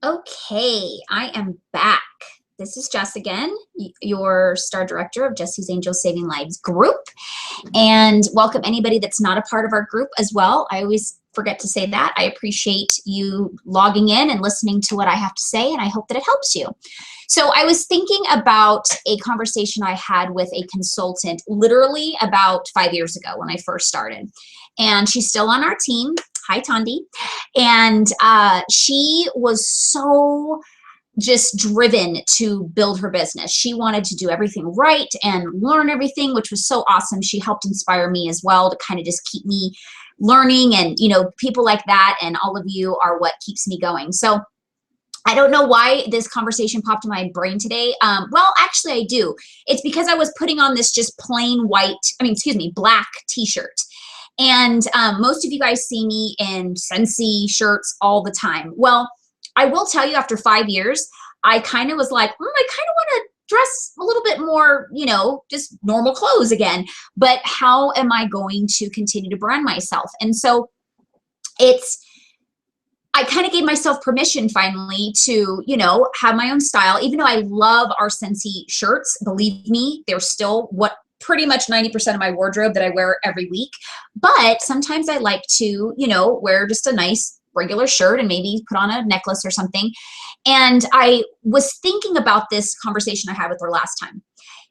Okay, I am back. This is Jess again, your star director of Jesse's Angels Saving Lives group. And welcome anybody that's not a part of our group as well. I always forget to say that. I appreciate you logging in and listening to what I have to say, and I hope that it helps you. So I was thinking about a conversation I had with a consultant literally about 5 years ago when I first started. And she's still on our team. Hi, Tondi. And she was so just driven to build her business. She wanted to do everything right and learn everything, which was so awesome. She helped inspire me as well to kind of just keep me learning, and people like that and all of you are what keeps me going. So I don't know why this conversation popped in my brain today. Well, actually I do. It's because I was putting on this just plain black t-shirt. And most of you guys see me in Scentsy shirts all the time. Well, I will tell you, after 5 years, I kind of was like, I kind of want to dress a little bit more, just normal clothes again. But how am I going to continue to brand myself? And so I kind of gave myself permission finally to, have my own style. Even though I love our Scentsy shirts, believe me, they're still pretty much 90% of my wardrobe that I wear every week. But sometimes I like to, wear just a nice regular shirt and maybe put on a necklace or something. And I was thinking about this conversation I had with her last time.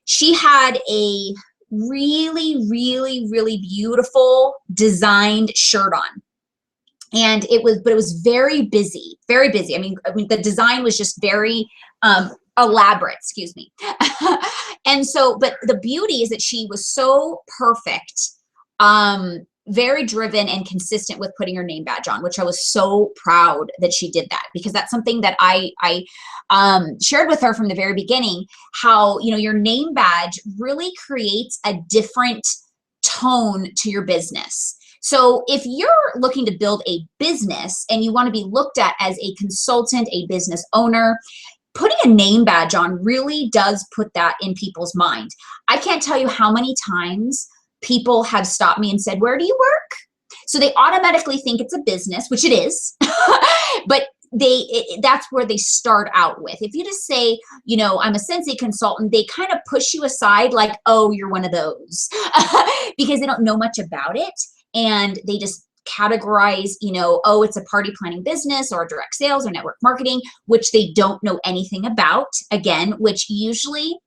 She had a really, really, really beautiful designed shirt on. And it was very busy, very busy. I mean, the design was just very elaborate, excuse me. And so, but the beauty is that she was so perfect, very driven and consistent with putting her name badge on, which I was so proud that she did that, because that's something that I shared with her from the very beginning, how, your name badge really creates a different tone to your business. So if you're looking to build a business and you want to be looked at as a consultant, a business owner, putting a name badge on really does put that in people's mind. I can't tell you how many times people have stopped me and said, "Where do you work?" So they automatically think it's a business, which it is, but that's where they start out with. If you just say, I'm a Scentsy consultant, they kind of push you aside like, oh, you're one of those, because they don't know much about it. And they just categorize, oh, it's a party planning business or direct sales or network marketing, which they don't know anything about, again, which usually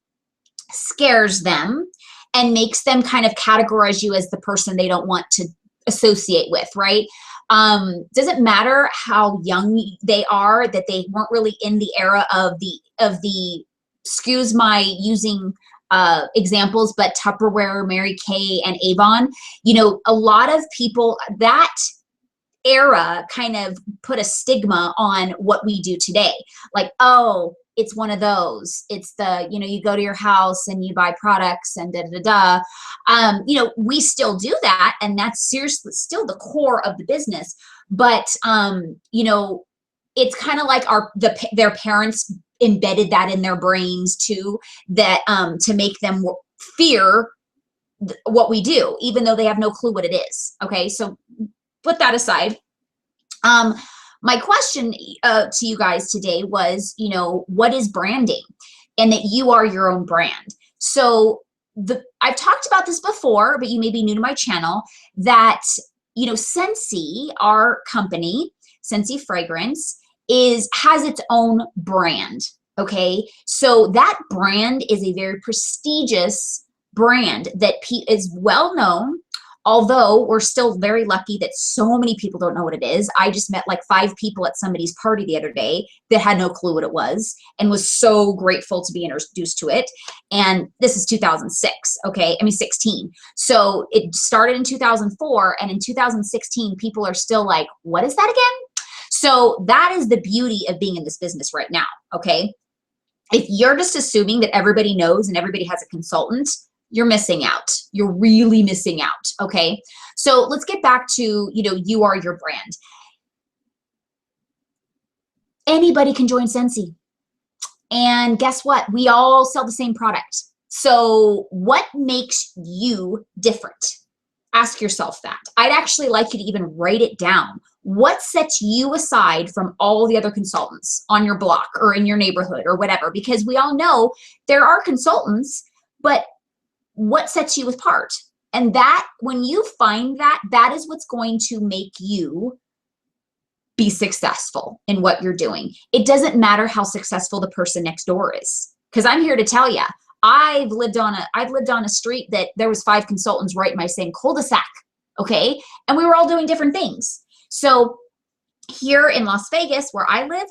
scares them and makes them kind of categorize you as the person they don't want to associate with, right? Doesn't matter how young they are, that they weren't really in the era of the excuse my using examples, but Tupperware, Mary Kay, and Avon. A lot of people, that era kind of put a stigma on what we do today. Like, oh, it's one of those. It's the, you go to your house and you buy products and we still do that. And that's seriously still the core of the business. But, it's kind of like their parents embedded that in their brains too, that to make them fear what we do, even though they have no clue what it is. Okay, so put that aside. My question to you guys today was, what is branding, and that you are your own brand. So I've talked about this before, but you may be new to my channel, that, Scentsy, our company, Scentsy Fragrance, has its own brand. Okay, so that brand is a very prestigious brand that is well known, although we're still very lucky that so many people don't know what it is. I just met like 5 people at somebody's party the other day that had no clue what it was and was so grateful to be introduced to it. And this is 2006, okay? 16. So it started in 2004, and in 2016, people are still like, what is that again? So that is the beauty of being in this business right now, okay? If you're just assuming that everybody knows and everybody has a consultant, you're missing out. You're really missing out, okay? So let's get back to, you are your brand. Anybody can join Scentsy. And guess what? We all sell the same product. So what makes you different? Ask yourself that. I'd actually like you to even write it down. What sets you aside from all the other consultants on your block or in your neighborhood or whatever? Because we all know there are consultants, but what sets you apart? And that, when you find that, that is what's going to make you be successful in what you're doing. It doesn't matter how successful the person next door is. Because I'm here to tell you, I've lived on a street that there was 5 consultants right in my same cul-de-sac, okay? And we were all doing different things. So here in Las Vegas, where I live,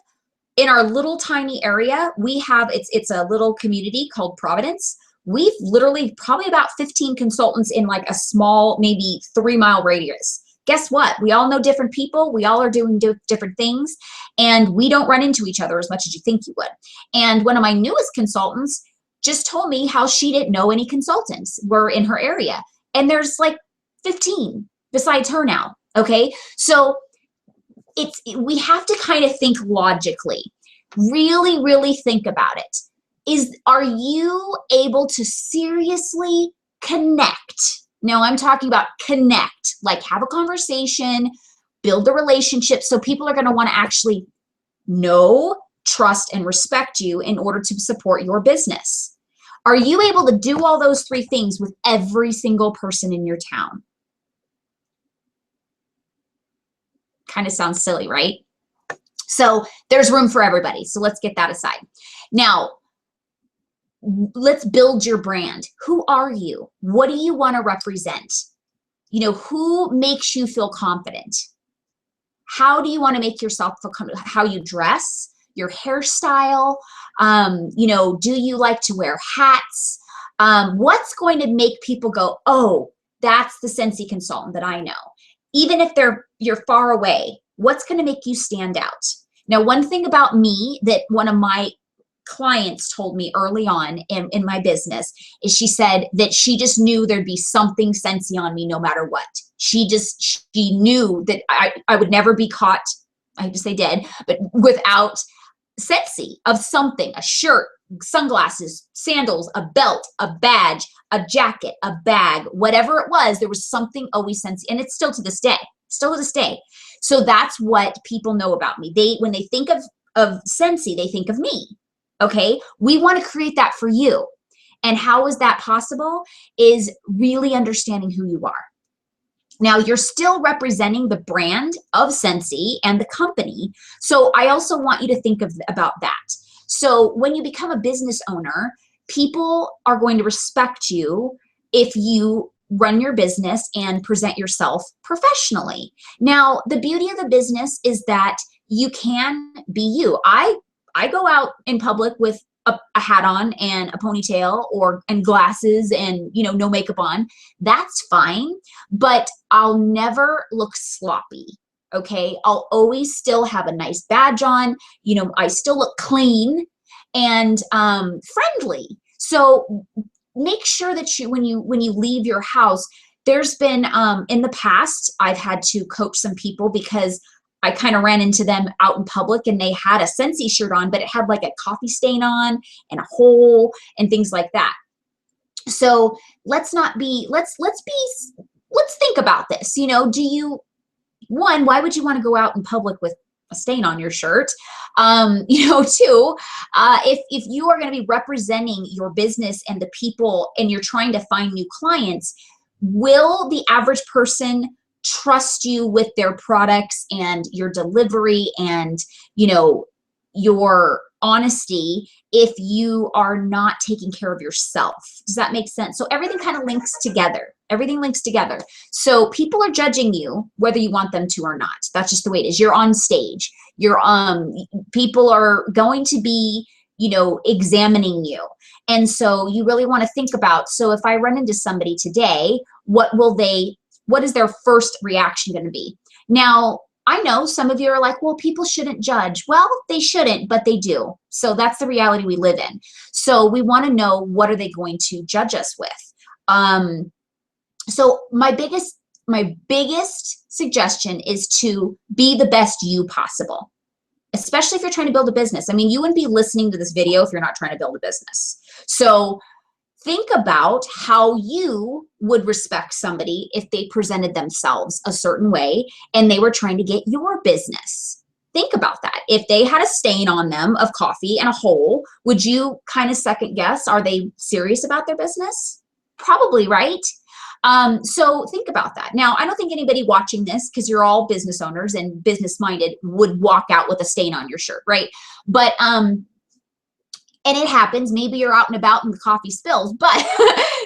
in our little tiny area, we have, it's a little community called Providence. We've literally probably about 15 consultants in like a small, maybe 3-mile radius. Guess what? We all know different people. We all are doing different things, and we don't run into each other as much as you think you would. And one of my newest consultants just told me how she didn't know any consultants were in her area. And there's like 15 besides her now, okay? So we have to kind of think logically, really, really think about it. Are you able to seriously connect? Now I'm talking about connect, like have a conversation, build a relationship, so people are going to want to actually know, trust, and respect you in order to support your business. Are you able to do all those 3 things with every single person in your town? Kind of sounds silly, right? So there's room for everybody. So let's get that aside. Now, let's build your brand. Who are you? What do you want to represent? You know, who makes you feel confident? How do you want to make yourself feel confident? How you dress, your hairstyle, you know, do you like to wear hats? What's going to make people go, oh, that's the Scentsy consultant that I know? Even if you're far away, what's going to make you stand out? Now, one thing about me that one of my clients told me early on in my business is she said that she just knew there'd be something Scentsy on me no matter what. She knew that I would never be caught, I hate to say dead, but without Scentsy of something, a shirt, sunglasses, sandals, a belt, a badge, a jacket, a bag, whatever it was, there was something always Scentsy, and it's still to this day, So that's what people know about me. When they think of Scentsy, they think of me. Okay, we want to create that for you. And how is that possible? Is really understanding who you are. Now, you're still representing the brand of Scentsy and the company. So I also want you to think about that. So when you become a business owner, people are going to respect you if you run your business and present yourself professionally. Now, the beauty of the business is that you can be you. I go out in public with a hat on and a ponytail and glasses and, you know, no makeup on. That's fine, but I'll never look sloppy. Okay, I'll always still have a nice badge on. You know, I still look clean and friendly. So make sure that when you leave your house, there's been in the past I've had to coach some people because I kind of ran into them out in public and they had a Scentsy shirt on, but it had like a coffee stain on and a hole and things like that. So let's think about this. You know, why would you want to go out in public with a stain on your shirt? You know, 2, if you are going to be representing your business and the people and you're trying to find new clients, will the average person trust you with their products and your delivery and, you know, your honesty if you are not taking care of yourself? Does that make sense? So everything kind of links together. Everything links together. So people are judging you whether you want them to or not. That's just the way it is. You're on stage. People are going to be, you know, examining you. And so you really want to think about, so if I run into somebody today, what is their first reaction going to be? Now, I know some of you are like, well, people shouldn't judge. Well, they shouldn't, but they do. So that's the reality we live in. So we want to know, what are they going to judge us with? So my biggest suggestion is to be the best you possible, especially if you're trying to build a business. I mean, you wouldn't be listening to this video if you're not trying to build a business. So think about how you would respect somebody if they presented themselves a certain way and they were trying to get your business. Think about that. If they had a stain on them of coffee and a hole, would you kind of second guess, are they serious about their business? Probably, right? So think about that. Now, I don't think anybody watching this, because you're all business owners and business minded, would walk out with a stain on your shirt, right? But and it happens, maybe you're out and about and the coffee spills, but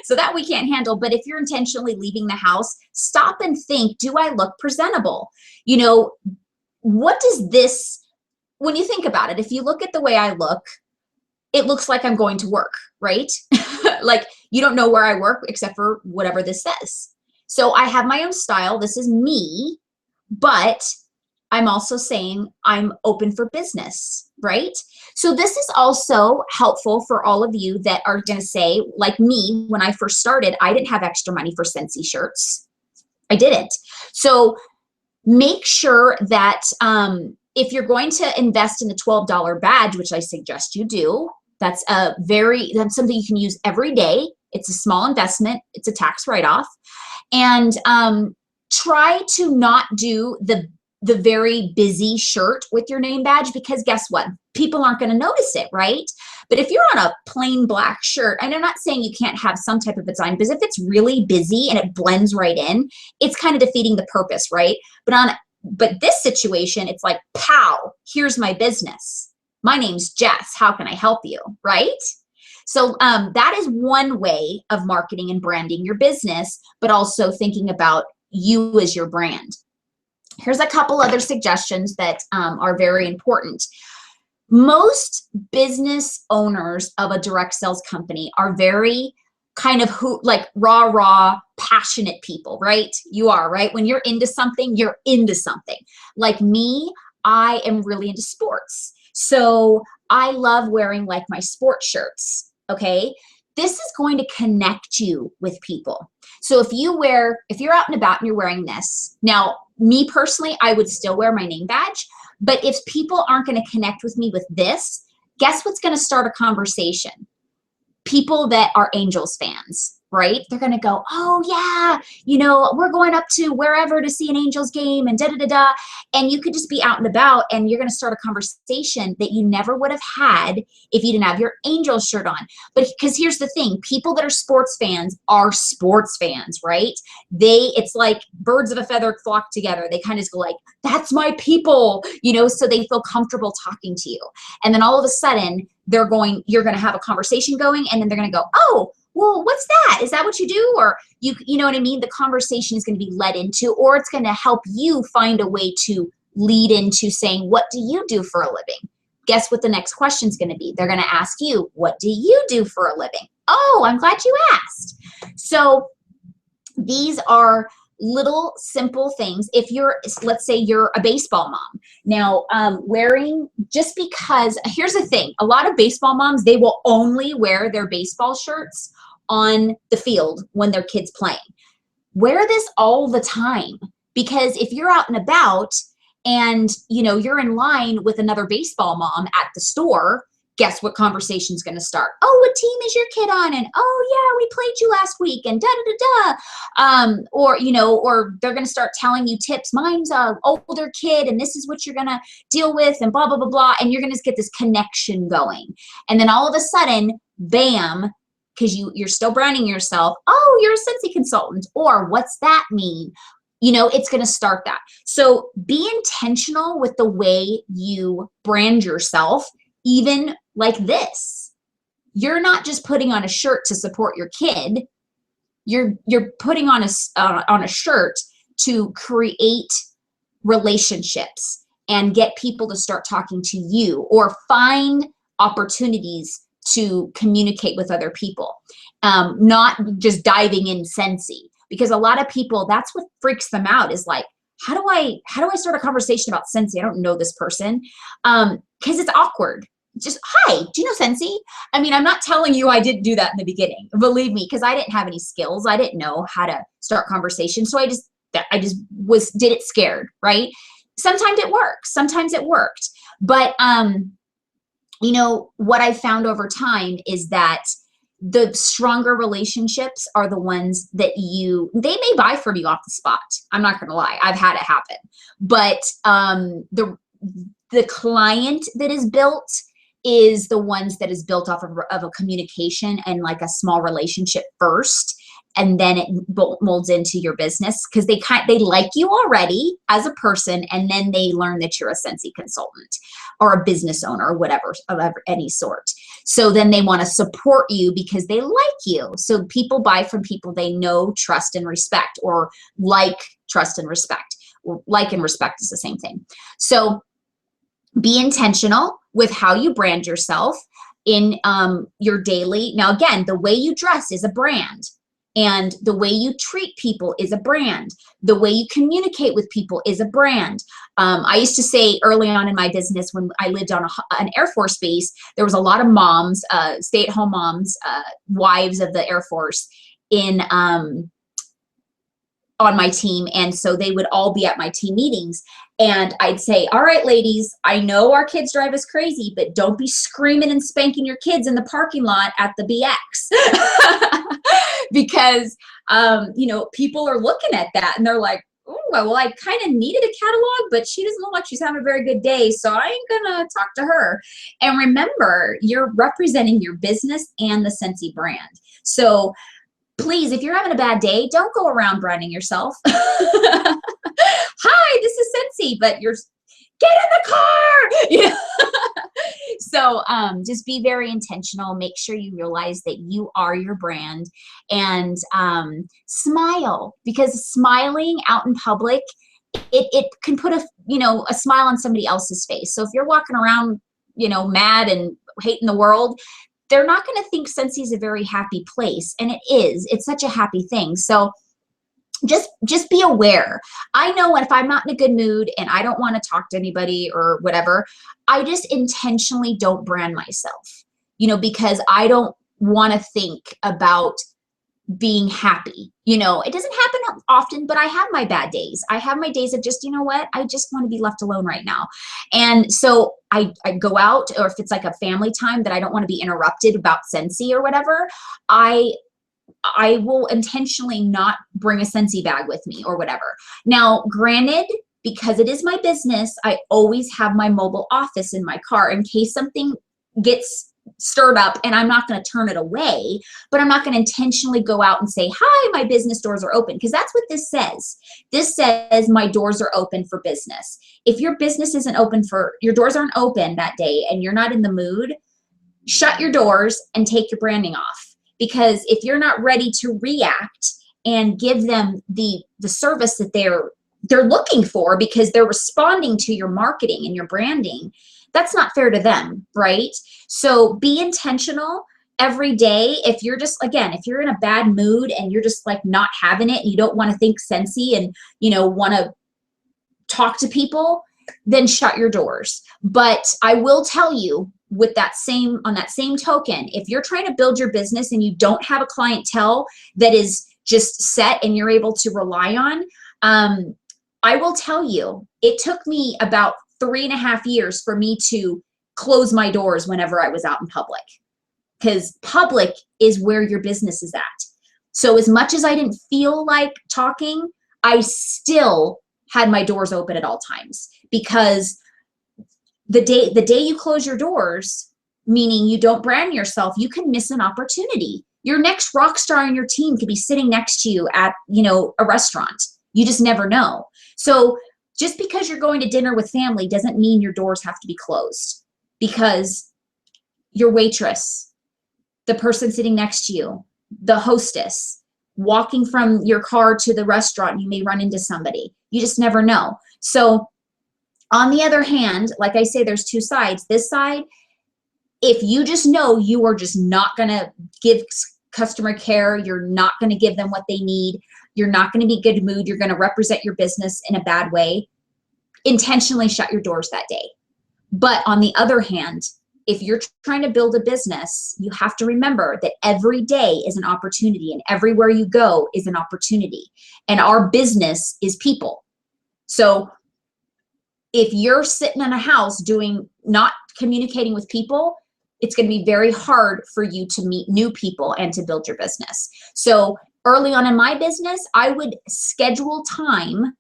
so that we can't handle. But if you're intentionally leaving the house, stop and think, do I look presentable? You know, what does this, when you think about it, if you look at the way I look, it looks like I'm going to work, right? Like you don't know where I work except for whatever this says. So I have my own style. This is me, but I'm also saying I'm open for business, right? So this is also helpful for all of you that are going to say, like me, when I first started, I didn't have extra money for Scentsy shirts. I didn't. So make sure that if you're going to invest in the $12 badge, which I suggest you do, that's something you can use every day. It's a small investment. It's a tax write-off. And try to not do the very busy shirt with your name badge, because guess what? People aren't going to notice it, right? But if you're on a plain black shirt, and I'm not saying you can't have some type of design, because if it's really busy and it blends right in, it's kind of defeating the purpose, right? But this situation, it's like, pow, here's my business. My name's Jess. How can I help you, right? So that is one way of marketing and branding your business, but also thinking about you as your brand. Here's a couple other suggestions that are very important. Most business owners of a direct sales company are very kind of like raw, passionate people, right? You are, right? When you're into something, you're into something. Like me, I am really into sports. So I love wearing like my sports shirts, okay? This is going to connect you with people. So if you're out and about and you're wearing this, now me personally, I would still wear my name badge, but if people aren't going to connect with me with this, guess what's going to start a conversation? People that are Angels fans, right? They're going to go, oh yeah, you know, we're going up to wherever to see an Angels game and da-da-da-da. And you could just be out and about and you're going to start a conversation that you never would have had if you didn't have your Angels shirt on. But because here's the thing, people that are sports fans, right? It's like birds of a feather flock together. They kind of go like, that's my people, you know, so they feel comfortable talking to you. And then all of a sudden you're going to have a conversation going, and then they're going to go, oh, well, what's that? Is that what you do? Or you know what I mean? The conversation is going to be led into, or it's going to help you find a way to lead into saying, what do you do for a living? Guess what the next question is going to be? They're going to ask you, what do you do for a living? Oh, I'm glad you asked. So these are little simple things. If let's say you're a baseball mom. Now, just because, here's the thing, a lot of baseball moms, they will only wear their baseball shirts on the field when their kid's playing. Wear this all the time, because if you're out and about and, you know, you're in line with another baseball mom at the store, guess what conversation's going to start? Oh, what team is your kid on? And oh yeah, we played you last week and da da da da. Or you know, or they're going to start telling you tips. Mine's a older kid, and this is what you're going to deal with, and blah blah blah blah. And you're going to get this connection going. And then all of a sudden, bam, because you're still branding yourself. Oh, you're a Scentsy consultant. Or what's that mean? You know, it's going to start that. So be intentional with the way you brand yourself. Even like this, you're not just putting on a shirt to support your kid. You're putting on a shirt to create relationships and get people to start talking to you, or find opportunities to communicate with other people. Not just diving in Scentsy, because a lot of people, that's what freaks them out, is like, how do I start a conversation about Scentsy? I don't know this person, because it's awkward. Just, hi, do you know Scentsy? I mean, I'm not telling you I didn't do that in the beginning, believe me, because I didn't have any skills. I didn't know how to start conversation. So I just did it scared, right? Sometimes it works, sometimes it worked. But, you know, what I found over time is that the stronger relationships are the ones that they may buy from you off the spot. I'm not going to lie. I've had it happen. But the client that is built is the ones that is built off of a communication and like a small relationship first. And then it molds into your business because they like you already as a person, and then they learn that you're a Scentsy consultant or a business owner or whatever of any sort. So then they want to support you because they like you. So people buy from people they know, trust, and respect, or like, trust, and respect. Like and respect is the same thing. So be intentional with how you brand yourself in your daily. Now, again, the way you dress is a brand. And the way you treat people is a brand. The way you communicate with people is a brand. I used to say early on in my business when I lived on an Air Force base, there was a lot of moms, stay-at-home moms, wives of the Air Force on my team. And so they would all be at my team meetings. And I'd say, all right, ladies, I know our kids drive us crazy, but don't be screaming and spanking your kids in the parking lot at the BX. Because, people are looking at that and they're like, oh, well, I kind of needed a catalog, but she doesn't look like she's having a very good day, so I ain't gonna talk to her. And remember, you're representing your business and the Scentsy brand. So please, if you're having a bad day, don't go around branding yourself. Hi, this is Scentsy, but you're, get in the car. Yeah. So just be very intentional. Make sure you realize that you are your brand, and smile, because smiling out in public, it can put a smile on somebody else's face. So if you're walking around, mad and hating the world, they're not going to think Scentsy is a very happy place. And it is. It's such a happy thing. So just be aware. I know if I'm not in a good mood and I don't want to talk to anybody or whatever, I just intentionally don't brand myself, because I don't want to think about being happy. It doesn't happen often, but I have my bad days. I have my days of just, you know what, I just want to be left alone right now. And so I go out, or if it's like a family time that I don't want to be interrupted about Scentsy or whatever, I will intentionally not bring a Scentsy bag with me or whatever. Now, granted, because it is my business, I always have my mobile office in my car in case something gets stirred up, and I'm not going to turn it away, but I'm not going to intentionally go out and say, hi, my business doors are open, because that's what this says. This says my doors are open for business. If your business isn't open your doors aren't open that day and you're not in the mood, shut your doors and take your branding off. Because if you're not ready to react and give them the service that they're looking for, because they're responding to your marketing and your branding, that's not fair to them, right? So be intentional every day. If you're just, again, if you're in a bad mood and you're just like not having it and you don't want to think Scentsy and, want to talk to people, then shut your doors. But I will tell you, on that same token, if you're trying to build your business and you don't have a clientele that is just set and you're able to rely on, I will tell you, it took me about 3.5 years for me to close my doors whenever I was out in public, because public is where your business is at. So as much as I didn't feel like talking, I still had my doors open at all times, because the day you close your doors, meaning you don't brand yourself, you can miss an opportunity. Your next rock star on your team could be sitting next to you at, a restaurant. You just never know. So just because you're going to dinner with family doesn't mean your doors have to be closed, because your waitress, the person sitting next to you, the hostess, walking from your car to the restaurant, you may run into somebody. You just never know. So on the other hand, like I say, there's two sides. This side, if you just know you are just not going to give customer care, you're not going to give them what they need, you're not going to be good mood, you're going to represent your business in a bad way, intentionally shut your doors that day. But on the other hand, if you're trying to build a business, you have to remember that every day is an opportunity, and everywhere you go is an opportunity. And our business is people. So if you're sitting in a house not communicating with people, it's going to be very hard for you to meet new people and to build your business. So early on in my business, I would schedule time,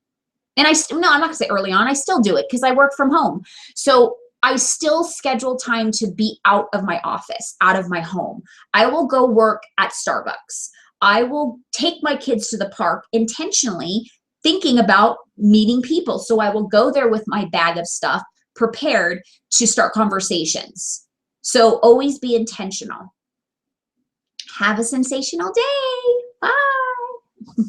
and I'm not going to say early on, I still do it because I work from home. So I still schedule time to be out of my office, out of my home. I will go work at Starbucks. I will take my kids to the park intentionally, thinking about meeting people. So I will go there with my bag of stuff, prepared to start conversations. So always be intentional. Have a sensational day. Bye.